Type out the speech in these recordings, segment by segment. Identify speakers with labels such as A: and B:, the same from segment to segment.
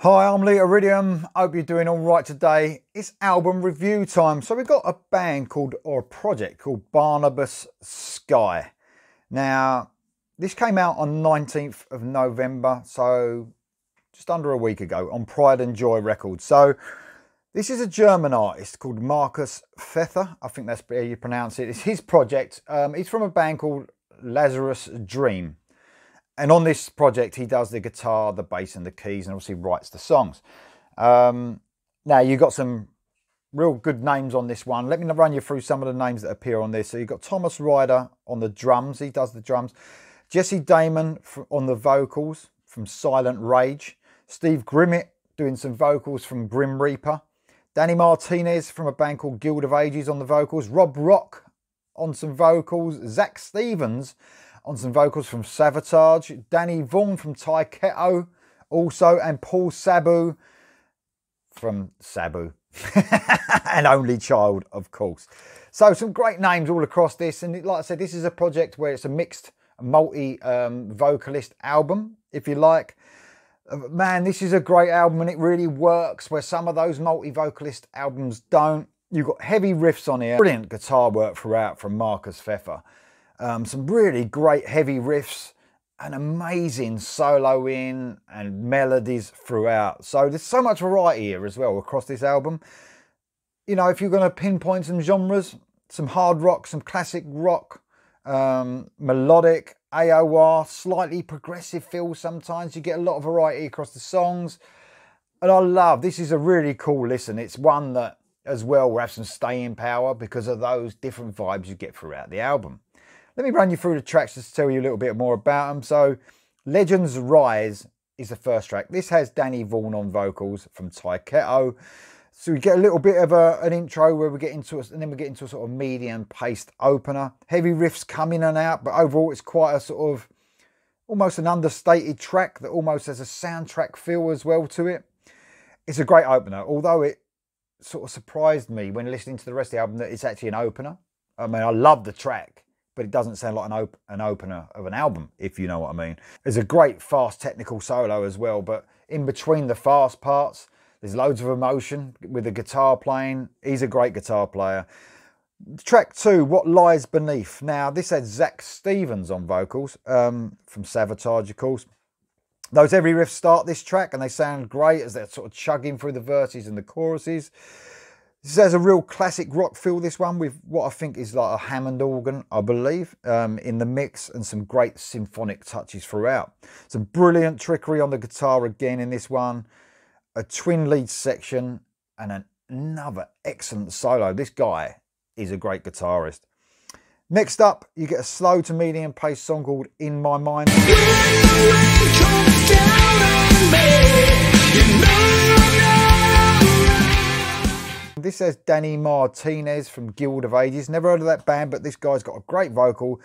A: Hi, I'm Iridium. Hope you're doing all right today. It's album review time. So we've got a band called, or a project called Barnabas Sky. Now, this came out on 19th of November, so just under a week ago on Pride and Joy Records. So this is a German artist called Markus Pfeffer. I think that's how you pronounce it. It's his project. He's from a band called Lazarus Dream. And on this project, he does the guitar, the bass and the keys, and obviously writes the songs. Now, you've got some real good names on this one. Let me run you through some of the names that appear on this. So you've got Thomas Ryder on the drums. He does the drums. Jesse Damon on the vocals from Silent Rage. Steve Grimmett doing some vocals from Grim Reaper. Danny Martinez from a band called Guild of Ages on the vocals. Rob Rock on some vocals. Zach Stevens on some vocals from Savatage, Danny Vaughan from Tai Keto also, and Paul Sabu from Sabu, and Only Child, of course. So some great names all across this, and like I said, this is a project where it's a mixed, multi-vocalist album, if you like. Man, this is a great album, and it really works where some of those multi-vocalist albums don't. You've got heavy riffs on here, brilliant guitar work throughout from Markus Pfeffer. Some really great heavy riffs and amazing soloing and melodies throughout. So there's so much variety here as well across this album. You know, if you're going to pinpoint some genres, some hard rock, some classic rock, melodic, AOR, slightly progressive feel sometimes. You get a lot of variety across the songs. And I love, this is a really cool listen. It's one that as well will have some staying power because of those different vibes you get throughout the album. Let me run you through the tracks just to tell you a little bit more about them. So, Legends Rise is the first track. This has Danny Vaughan on vocals from Tai Keto. So we get a little bit of an intro where we get into and then we get into a sort of medium-paced opener. Heavy riffs come in and out, but overall it's quite a sort of almost an understated track that almost has a soundtrack feel as well to it. It's a great opener, although it sort of surprised me when listening to the rest of the album that it's actually an opener. I mean, I love the track, but it doesn't sound like an opener of an album, if you know what I mean. There's a great fast technical solo as well, but in between the fast parts, there's loads of emotion with the guitar playing. He's a great guitar player. Track 2, What Lies Beneath. Now, this had Zach Stevens on vocals from Savatage, of course. Those heavy riffs start this track and they sound great as they're sort of chugging through the verses and the choruses. This has a real classic rock feel, this one, with what I think is like a Hammond organ, I believe, in the mix, and some great symphonic touches throughout. Some brilliant trickery on the guitar again in this one, a twin lead section, and another excellent solo. This guy is a great guitarist. Next up, you get a slow to medium pace song called In My Mind. This has Danny Martinez from Guild of Ages. Never heard of that band, but this guy's got a great vocal.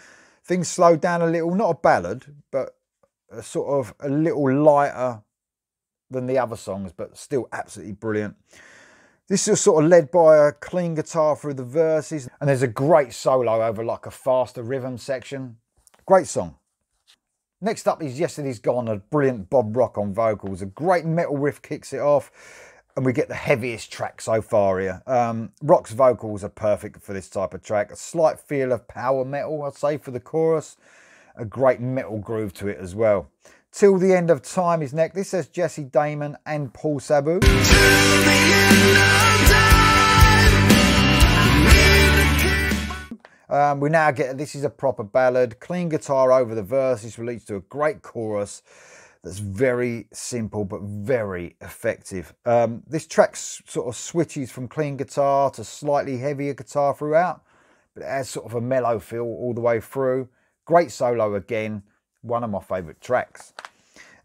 A: Things slowed down a little, not a ballad, but a sort of a little lighter than the other songs, but still absolutely brilliant. This is sort of led by a clean guitar through the verses, and there's a great solo over like a faster rhythm section. Great song. Next up is Yesterday's Gone, a brilliant Bob Rock on vocals. A great metal riff kicks it off, and we get the heaviest track so far here. Rock's vocals are perfect for this type of track. A slight feel of power metal, I'd say, for the chorus. A great metal groove to it as well. Till the End of Time is next. This says Jesse Damon and Paul Sabu. We now get, this is a proper ballad. Clean guitar over the verses leads to a great chorus that's very simple but very effective. This track sort of switches from clean guitar to slightly heavier guitar throughout, but it has sort of a mellow feel all the way through. Great solo again, one of my favourite tracks.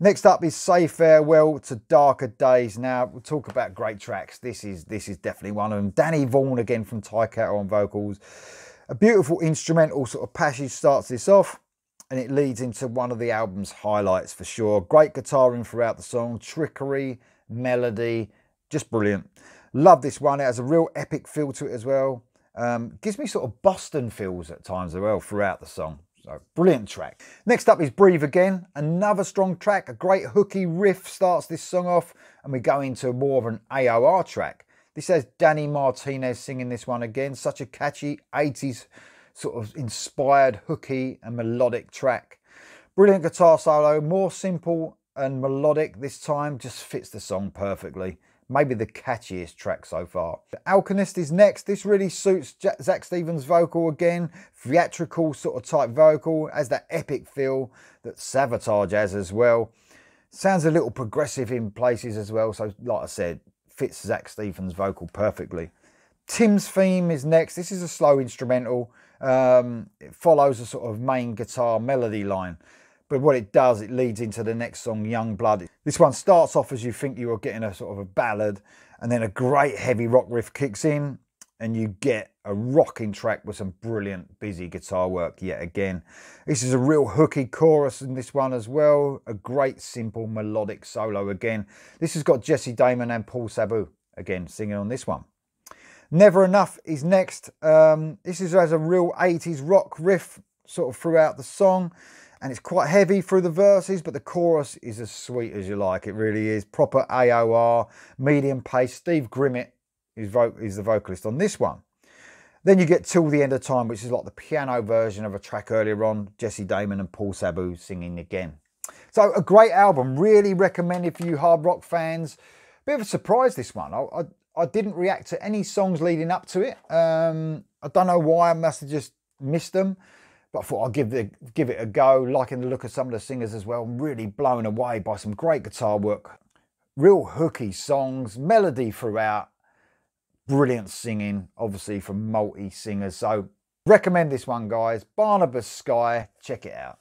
A: Next up is Say Farewell to Darker Days. Now, we'll talk about great tracks. This is definitely one of them. Danny Vaughan again from Tai Keto on vocals. A beautiful instrumental sort of passage starts this off, and it leads into one of the album's highlights for sure. Great guitaring throughout the song, trickery, melody, just brilliant. Love this one. It has a real epic feel to it as well. Gives me sort of Boston feels at times as well throughout the song. So brilliant track. Next up is Breathe Again, another strong track, a great hooky riff starts this song off, and we go into more of an AOR track. This has Danny Martinez singing this one again, such a catchy 80s sort of inspired hooky and melodic track. Brilliant guitar solo, more simple and melodic this time, just fits the song perfectly. Maybe the catchiest track so far. Alchemist is next. This really suits Zach Stevens' vocal again. Theatrical sort of type vocal. Has that epic feel that Sabotage has as well. Sounds a little progressive in places as well. So like I said, fits Zach Stevens' vocal perfectly. Tim's Theme is next. This is a slow instrumental. It follows a sort of main guitar melody line. But what it does, it leads into the next song, Young Blood. This one starts off as you think you are getting a sort of a ballad, and then a great heavy rock riff kicks in, and you get a rocking track with some brilliant busy guitar work yet again. This is a real hooky chorus in this one as well. A great simple melodic solo again. This has got Jesse Damon and Paul Sabu again singing on this one. Never Enough is next. This has a real 80s rock riff sort of throughout the song. And it's quite heavy through the verses, but the chorus is as sweet as you like. It really is. Proper AOR, medium pace. Steve Grimmett is the vocalist on this one. Then you get Till the End of Time, which is like the piano version of a track earlier on. Jesse Damon and Paul Sabu singing again. So a great album. Really recommended for you hard rock fans. Bit of a surprise, this one. I didn't react to any songs leading up to it. I don't know why. I must have just missed them. But I thought I'd give it a go, liking the look of some of the singers as well. I'm really blown away by some great guitar work. Real hooky songs, melody throughout. Brilliant singing, obviously from multi-singers. So recommend this one, guys. Barnabas Sky, check it out.